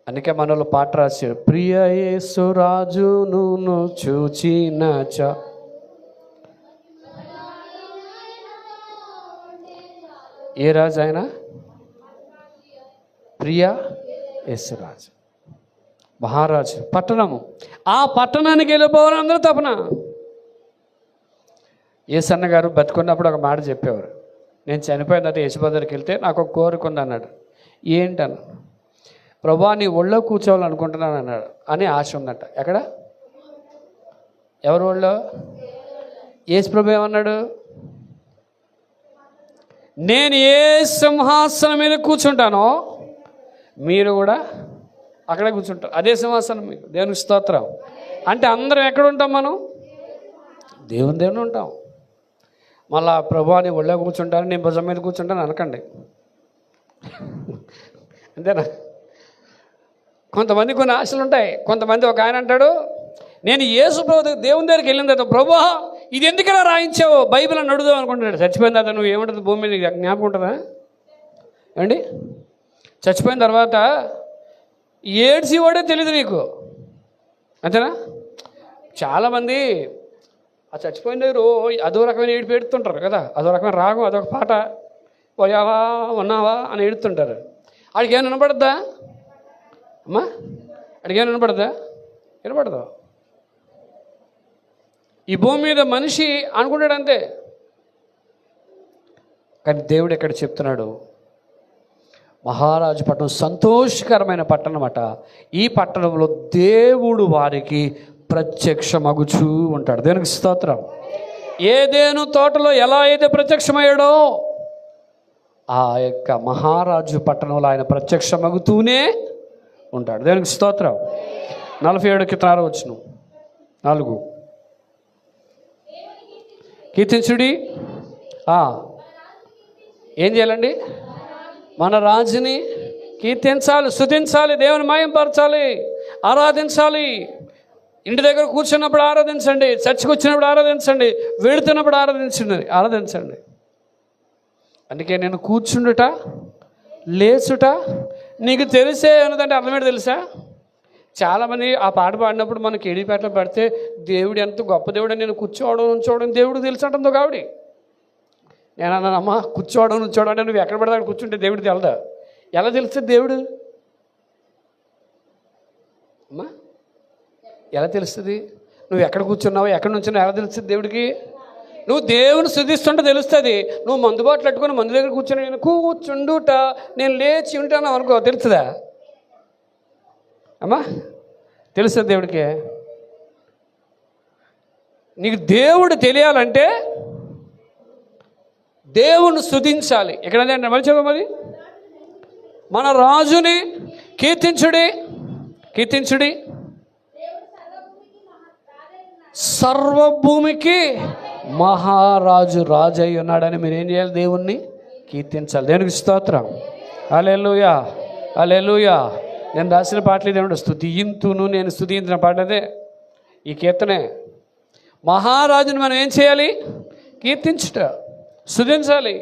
అందుకే మనలో పాట రాశారు, ప్రియ యేసు రాజును చూచినచ. ఏ రాజు ఆయన? ప్రియ యేసు రాజు. మహారాజు పట్టణము. ఆ పట్టణానికి వెళ్ళిపోవాలని అందరూ తపన. యేసన్న గారు బతుకున్నప్పుడు ఒక మాట చెప్పేవారు, నేను చనిపోయిన తర్వాత యేసుబాదరికి వెళ్తే నాకు ఒక కోరిక ఉంది అన్నాడు. ఏంటను? ప్రభా నీ ఒళ్ళో కూర్చోవాలనుకుంటున్నాను అన్నాడు. అని ఆశ ఉందంట. ఎక్కడ? ఎవరి ఒళ్ళో? యేసు ప్రభు ఏమన్నాడు? నేను ఏ సింహాసనం మీద కూర్చుంటానో మీరు కూడా అక్కడే కూర్చుంటారు. అదే సింహాసనం మీకు. దేవునికి స్తోత్రం. అంటే అందరం ఎక్కడ ఉంటాం? మనం దేవుని ఉంటాం. మళ్ళా ప్రభా నీ ఒళ్ళో కూర్చుంటాను, నేను భుజం మీద కూర్చుంటాను అనకండి. అంతేనా? కొంతమంది కొన్ని ఆశలు ఉంటాయి. కొంతమంది ఒక ఆయన అంటాడు, నేను యేసు ప్రభు దేవుని దగ్గరికి వెళ్ళిన తర్వాత ప్రభా ఇది ఎందుకలా రాయించావు బైబిల్ అని అడుగుదాం అనుకుంటున్నాడు. చచ్చిపోయిన తర్వాత నువ్వు ఏముంటుంది భూమి మీద జ్ఞాపకం ఉంటుందా అండి? చచ్చిపోయిన తర్వాత ఏడ్చేవాడే తెలియదు నీకు, అంతేనా? చాలామంది ఆ చచ్చిపోయిన దగ్గర అదో రకమైన ఏడుపు ఏడుతుంటారు కదా, అదో రకమైన రాగం, అదొక పాట, పోయావా ఉన్నావా అని ఏడుతుంటారు. ఆడికి ఏమైనా వినపడద్దా అమ్మా? ఆడికి ఏమైనా వినపడదా? వినపడదు. ఈ భూమి మీద మనిషి అనుకుంటాడు అంతే. కానీ దేవుడు ఎక్కడ చెప్తున్నాడు? మహారాజు పట్టణం సంతోషకరమైన పట్టణం అట. ఈ పట్టణంలో దేవుడు వారికి ప్రత్యక్షమగుచూ ఉంటాడు. దేవునికి స్తోత్రం. ఏదేను తోటలో ఎలా అయితే ప్రత్యక్షమయ్యాడో ఆ యొక్క మహారాజు పట్టణంలో ఆయన ప్రత్యక్షమగుతూనే ఉంటాడు. దేవునికి స్తోత్రం. 47 వచనం 4 కీర్తించుడి. ఏం చేయాలండి? మన రాజుని కీర్తించాలి, స్తుతించాలి, దేవుని మహిమపరచాలి, ఆరాధించాలి. ఇంటి దగ్గర కూర్చున్నప్పుడు ఆరాధించండి, చర్చికి వచ్చినప్పుడు ఆరాధించండి, వెళుతున్నప్పుడు ఆరాధించండి. అందుకే నేను కూర్చుండుట లేచుట నీకు తెలిసే ఉన్నదంటే అర్థమేంటి తెలుసా? చాలామంది ఆ పాట పాడినప్పుడు మనకి ఏడిపేటలో పడితే దేవుడు ఎంత గొప్ప దేవుడు, నేను కూర్చోవడం నుంచోవడం దేవుడు తెలుసు అంటుందో కావిడి. నేను అన్నాను, అమ్మ కూర్చోవడం నుంచోవడం అంటే నువ్వు ఎక్కడ పడదా కూర్చుంటే దేవుడు తెలదా? ఎలా తెలుస్తుంది దేవుడు? అమ్మా ఎలా తెలుస్తుంది? నువ్వు ఎక్కడ కూర్చున్నావు, ఎక్కడ నుంచున్నావు ఎలా తెలుస్తుంది దేవుడికి? నువ్వు దేవుని స్తుతిస్తుంటే తెలుస్తుంది. నువ్వు మందు బాటలు పెట్టుకొని మందు దగ్గర కూర్చొని నేను కూర్చుండుట నేను లేచి ఉంటాను అనుకో, తెలుస్తుందా అమ్మా? తెలుస్తుంది దేవుడికి. నీకు దేవుడు తెలియాలంటే దేవుని స్తుతించాలి. ఎక్కడంటే అంటే మళ్ళీ చదవమది, మన రాజుని కీర్తించుడి సర్వభూమికి మహారాజు రాజై ఉన్నాడని మీరు ఏం చేయాలి? దేవుణ్ణి కీర్తించాలి. దేవునికి స్తోత్రం. హల్లెలూయా హల్లెలూయా. నేను రాసిన పాటలు ఇదేమిటో, స్తుతింతును నేను స్తుతించిన పాట అదే ఈ కీర్తనే. మహారాజుని మనం ఏం చేయాలి? కీర్తించుట, స్తుతించాలి.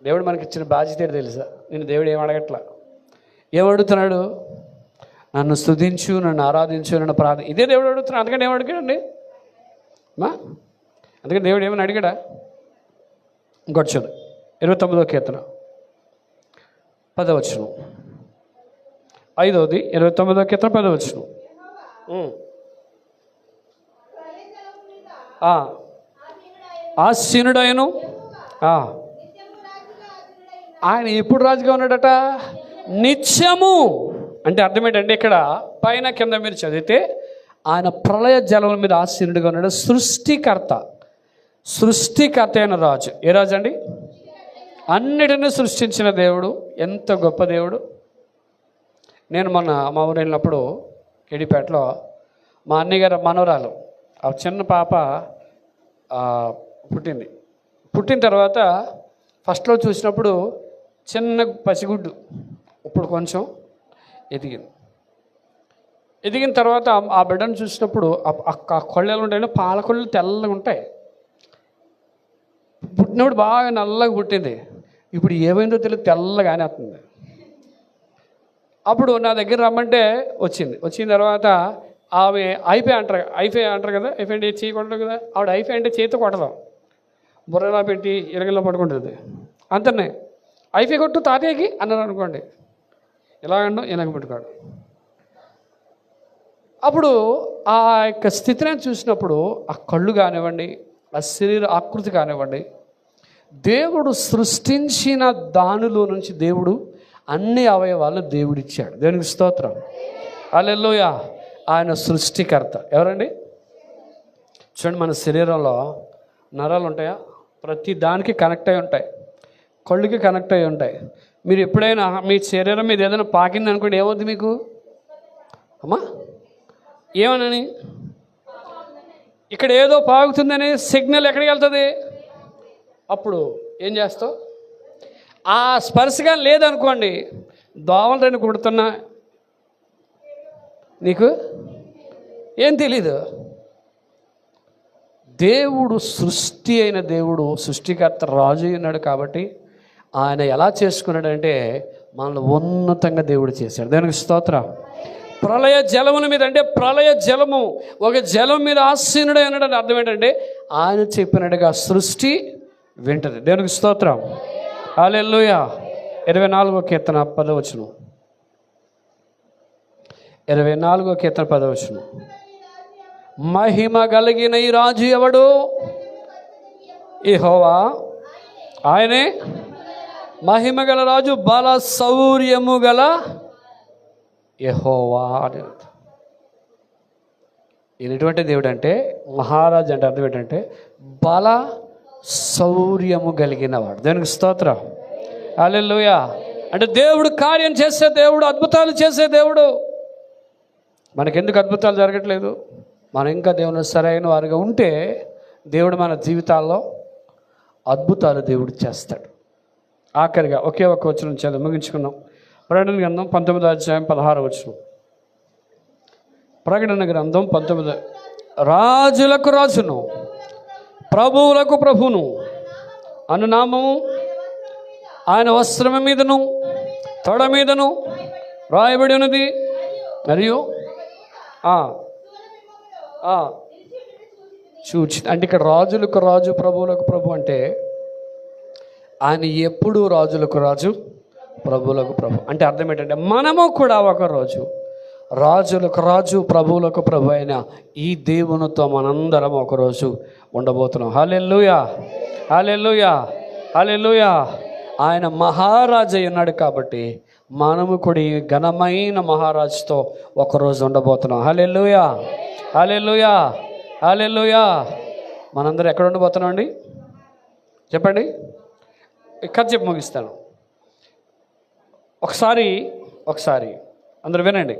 దేవుడు మనకి ఇచ్చిన బాధ్యత తెలుసా? నేను దేవుడు ఏం అడగట్లా, ఏమడుగుతున్నాడు? నన్ను స్తుతించు, నన్ను ఆరాధించు, నన్ను ప్రార్థన. ఇదే దేవుడు అడుగుతున్నాడు. అందుకని ఏం అడిగాడండి మా? అందుకని దేవుడు ఏమని అడిగాడా? ఇంకోటి చదువు 29వ కీర్తన 10వ వచనం. 5వది 29వ కీర్తన 10వ వచనం. ఆసీనుడైను ఆయన ఎప్పుడు రాజుగా ఉన్నాడట? నిత్యము. అంటే అర్థం ఏంటంటే ఇక్కడ పైన కింద మీరు చదివితే ఆయన ప్రళయ జలం మీద ఆసీనుడిగా ఉన్నాడు. సృష్టికర్త అయిన రాజు. ఏ రాజు అండి? అన్నిటినీ సృష్టించిన దేవుడు. ఎంత గొప్ప దేవుడు. నేను మొన్న మా ఊరు వెళ్ళినప్పుడు కేడిపేటలో మా అన్నయ్య గారు మనవరాలు ఆ చిన్న పాప పుట్టింది. పుట్టిన తర్వాత ఫస్ట్లో చూసినప్పుడు చిన్న పసిగుడ్డు, ఇప్పుడు కొంచెం ఎదిగిన తర్వాత ఆ బిడ్డను చూసినప్పుడు ఆ కొళ్ళలు ఉంటాయి, పాల కొళ్ళు తెల్లగా ఉంటాయి. పుట్టినప్పుడు బాగా నల్లగా పుట్టింది. ఇప్పుడు ఏమైందో తెలియదు, తెల్లగానే వస్తుంది. అప్పుడు నా దగ్గర రమ్మంటే వచ్చిన తర్వాత ఆమె ఐఫై అంటారు కదా, ఐఫై అంటే చేయి కొట్టదు కదా, ఆవిడ ఐఫై అంటే చేతితో కొట్టదాం, బుర్రలా పెట్టి ఇరగల్లో పట్టుకుంటుంది. అంతనే ఐఫై కొట్టు తాతయ్యకి అన్నారు అనుకోండి, ఇలాగండు ఇలాగ పెట్టుకోడు. అప్పుడు ఆ యొక్క స్థితిని చూసినప్పుడు ఆ కళ్ళు కానివ్వండి, ఆ శరీర ఆకృతి కానివ్వండి, దేవుడు సృష్టించిన దానిలో నుంచి దేవుడు అన్ని అవయవాలను దేవుడిచ్చాడు. దేవునికి స్తోత్రం. హల్లెలూయా. ఆయన సృష్టికర్త. ఎవరండి? చూడండి, మన శరీరంలో నరాలు ఉంటాయా? ప్రతి దానికి కనెక్ట్ అయి ఉంటాయి. కళ్ళుకి కనెక్ట్ అయి ఉంటాయి. మీరు ఎప్పుడైనా మీ శరీరం మీద ఏదైనా పాకింది అనుకోండి, ఏమవుతుంది మీకు? అమ్మా ఏమనని? ఇక్కడ ఏదో పాకుతుందని సిగ్నల్ ఎక్కడికి వెళ్తుంది? అప్పుడు ఏం చేస్తావు? ఆ స్పర్శగా లేదనుకోండి, దోమలు రెండు కుడుతున్నా నీకు ఏం తెలీదు. దేవుడు సృష్టి అయిన దేవుడు, సృష్టికర్త, రాజు ఉన్నాడు. కాబట్టి ఆయన ఎలా చేసుకున్నాడంటే మనల్ని ఉన్నతంగా దేవుడు చేశాడు. దానికి స్తోత్రం. ప్రళయ జలముల మీద, అంటే ప్రళయ జలము ఒక జలం మీద ఆసీనుడే అన్నాడు. అర్థం ఏంటంటే ఆయన చెప్పినట్టుగా సృష్టి వింటది. దేవునికి స్తోత్రం. హల్లెలూయా. 24వ కీర్తన 10వ వచనం. 24వ కీర్తన 10వ వచనం. మహిమ కలిగిన ఈ రాజు ఎవడు? యెహోవా. ఆయనే మహిమ గల రాజు, బల శౌర్యము గల యెహోవా అని. ఈయన ఎటువంటి దేవుడు అంటే, మహారాజు అంటే అర్థం ఏంటంటే బల శౌర్యము కలిగిన వాడు. దానికి స్తోత్రం. హల్లెలూయా. అంటే దేవుడు కార్యం చేసే దేవుడు, అద్భుతాలు చేసే దేవుడు. మనకెందుకు అద్భుతాలు జరగట్లేదు? మనం ఇంకా దేవుని సరైన వారిగా ఉంటే దేవుడు మన జీవితాల్లో అద్భుతాలు దేవుడు చేస్తాడు. ఆఖరిగా ఒకే ఒక వచనం చదువు ముగించుకున్నాం. ప్రకటన గ్రంథం 19వ అధ్యాయం 16వ వచనం. ప్రకటన గ్రంథం 19. రాజులకు రాజును, ప్రభువులకు ప్రభును అను నామము ఆయన వస్త్రము మీదను తొడ మీదను రాయబడి ఉన్నది. మరియు చూచి, అంటే ఇక్కడ రాజులకు రాజు, ప్రభువులకు ప్రభు అంటే ఆయన ఎప్పుడు రాజులకు రాజు, ప్రభువులకు ప్రభు. అంటే అర్థం ఏంటంటే మనము కూడా ఒక రోజు రాజులకు రాజు, ప్రభువులకు ప్రభు అయిన ఈ దేవునితో మనందరం ఒకరోజు ఉండబోతున్నాం. హల్లెలూయా. హల్లెలూయా. హల్లెలూయా. ఆయన మహారాజు ఉన్నాడు కాబట్టి మనము కూడా ఈ ఘనమైన మహారాజుతో ఒకరోజు ఉండబోతున్నాం. హల్లెలూయా. హల్లెలూయా. హల్లెలూయా. మనందరం ఎక్కడ ఉండబోతున్నాం అండి? చెప్పండి. కథ చెప్పి ముగిస్తాను. ఒకసారి అందరూ వినండి.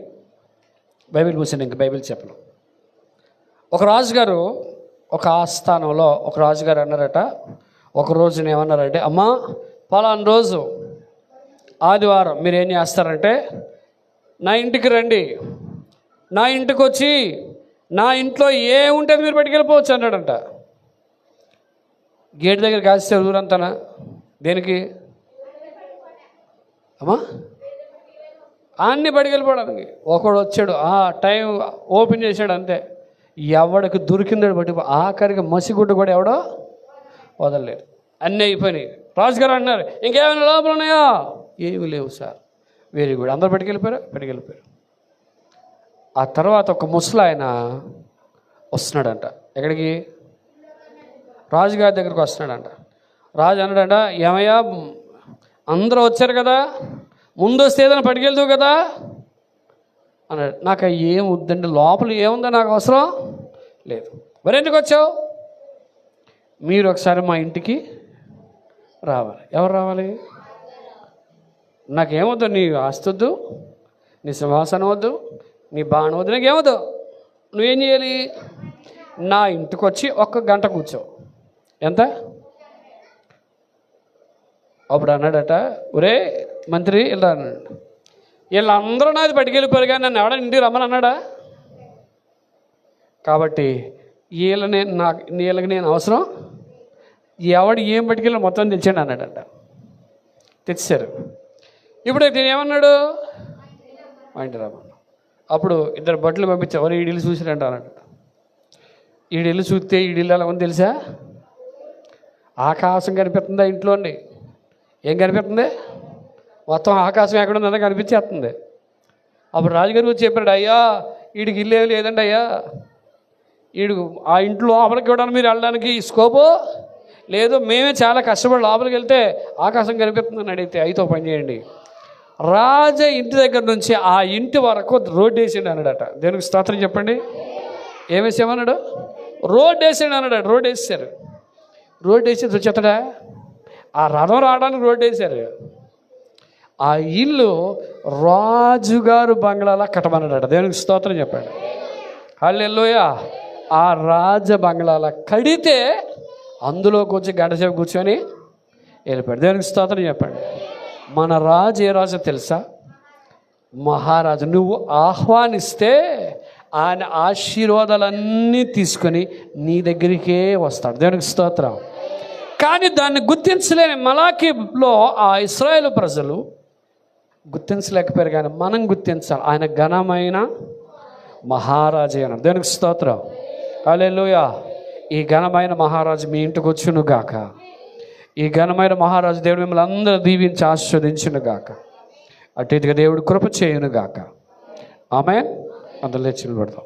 బైబిల్ కూర్చొని ఇంక బైబిల్ చెప్పను. ఒక రాజుగారు ఒక ఆస్థానంలో ఒక రాజుగారు అన్నారట, ఒక రోజున ఏమన్నారంటే, అమ్మా పలానా రోజు ఆదివారం మీరు ఏం చేస్తారంటే నా ఇంటికి రండి, నా ఇంటికి వచ్చి నా ఇంట్లో ఏముంటే మీరు పట్టుకెళ్ళిపోవచ్చు అన్నాడంట. గేట్ దగ్గర కాస్తారు ఊరంతానా? దేనికి అమ్మా? అన్నీ పట్టుకెళ్ళిపోవడానికి. ఒకడు వచ్చాడు, టైం ఓపెన్ చేశాడు, అంతే. ఎవడికి దొరికిందాడు బట్టి ఆఖరికి మసిగుడ్డు కూడా ఎవడో వదలలేడు. అన్నీ అయిపోయినాయి. రాజుగారు అన్నారు, ఇంకేమైనా లోపల ఉన్నాయా? ఏమి లేవు సార్. Very good. అందరూ పట్టుకెళ్ళిపోయారు. ఆ తర్వాత ఒక ముసలాయన వస్తున్నాడంట. ఎక్కడికి? రాజుగారి దగ్గరికి వస్తున్నాడంట. రాజు అన్నాడంట, ఏమయ్యా అందరూ వచ్చారు కదా, ముందు వస్తే ఏదైనా పట్టుకెళ్తావు కదా అన్నాడు. నాకు ఏం వద్దండి, లోపల ఏముందో నాకు అవసరం లేదు. మరి ఎందుకు వచ్చావు? మీరు ఒకసారి మా ఇంటికి రావాలి. ఎవరు రావాలి? నాకేమొద్దు, నీ ఆస్తి వద్దు, నీ సింహాసనం వద్దు, నీ బాణం వద్దు, నాకేమొద్దు. నువ్వేం చేయాలి? నా ఇంటికి వచ్చి 1 గంట కూర్చో. ఎంత? అప్పుడు అన్నాడట, ఒరే మంత్రి ఇలా అన్నాడు, వీళ్ళందరూ నాది పట్టుకెళ్ళిపోయారు కానీ నన్ను ఎవడ ఇంటికి రమ్మని అన్నాడా? కాబట్టి వీళ్ళకి నేను అవసరం, ఎవడు ఏం పట్టుకెళ్ళి మొత్తం తెచ్చాడు అన్నాడట. తెచ్చారు. ఇప్పుడు నేను ఏమన్నాడు? మా ఇంటి రమ్మన్నాడు. అప్పుడు 2 బట్టలు పంపించా. ఎవరు ఈడిల్లు చూసిరంట అన్నాడట. ఈడిల్లు చూస్తే ఈడిల్లు ఎలా ఉంది తెలుసా? ఆకాశం కనిపిస్తుందా ఇంట్లో అండి? ఏం కనిపిస్తుంది? మొత్తం ఆకాశం ఎక్కడుందో కనిపించేస్తుంది. అప్పుడు రాజుగారు వచ్చి చెప్పాడు, అయ్యా వీడికి ఇల్లు ఏమి లేదండి అయ్యా, వీడు ఆ ఇంట్లో లోపలికి ఇవ్వడానికి మీరు వెళ్ళడానికి స్కోపు లేదు, మేమే చాలా కష్టపడి లోపలికి వెళ్తే ఆకాశం కనిపిస్తుందని అడిగితే అయితే పని చేయండి, రాజ ఇంటి దగ్గర నుంచి ఆ ఇంటి వరకు రోడ్డు వేసిండు అన్నాడట. దేనికి స్తోత్రం చెప్పండి. ఏమేసామన్నాడు? రోడ్డు వేసాడు అన్నాడు. రోడ్డు వేసారు. రోడ్డు వేసి రుచెత్తడా ఆ రథం రావడానికి రోడ్డు వేశారు. ఆ ఇల్లు రాజుగారు బంగ్లాలా కట్టమన్నాడట. దేవునికి స్తోత్రం చెప్పాడు. హల్లెలూయా. ఆ రాజ బంగ్లాలా కడితే అందులోకి వచ్చి గంటసేపు కూర్చొని వెళ్ళిపోయాడు. దేవునికి స్తోత్రం చెప్పండి. మన రాజు ఏ రాజు తెలుసా? మహారాజు. నువ్వు ఆహ్వానిస్తే ఆయన ఆశీర్వాదాలన్నీ తీసుకొని నీ దగ్గరికే వస్తాడు. దేవునికి స్తోత్రం. కానీ దాన్ని గుర్తించలేని మలాకీలో ఆ ఇశ్రాయేలు ప్రజలు గుర్తించలేకపోయారు. కానీ మనం గుర్తించాలి. ఆయన ఘనమైన మహారాజు అన్నాడు. దేవునికి స్తోత్రం. హల్లెలూయా. ఈ ఘనమైన మహారాజు మీ ఇంటికి వచ్చును గాక. ఈ ఘనమైన మహారాజు దేవుడు మిమ్మల్ని అందరూ దీవించి ఆశీర్వదించును గాక. అటు ఇటుగా దేవుడు కృప చేయును గాక. ఆమేన్. అందరూ లేచి నిలబడతాం.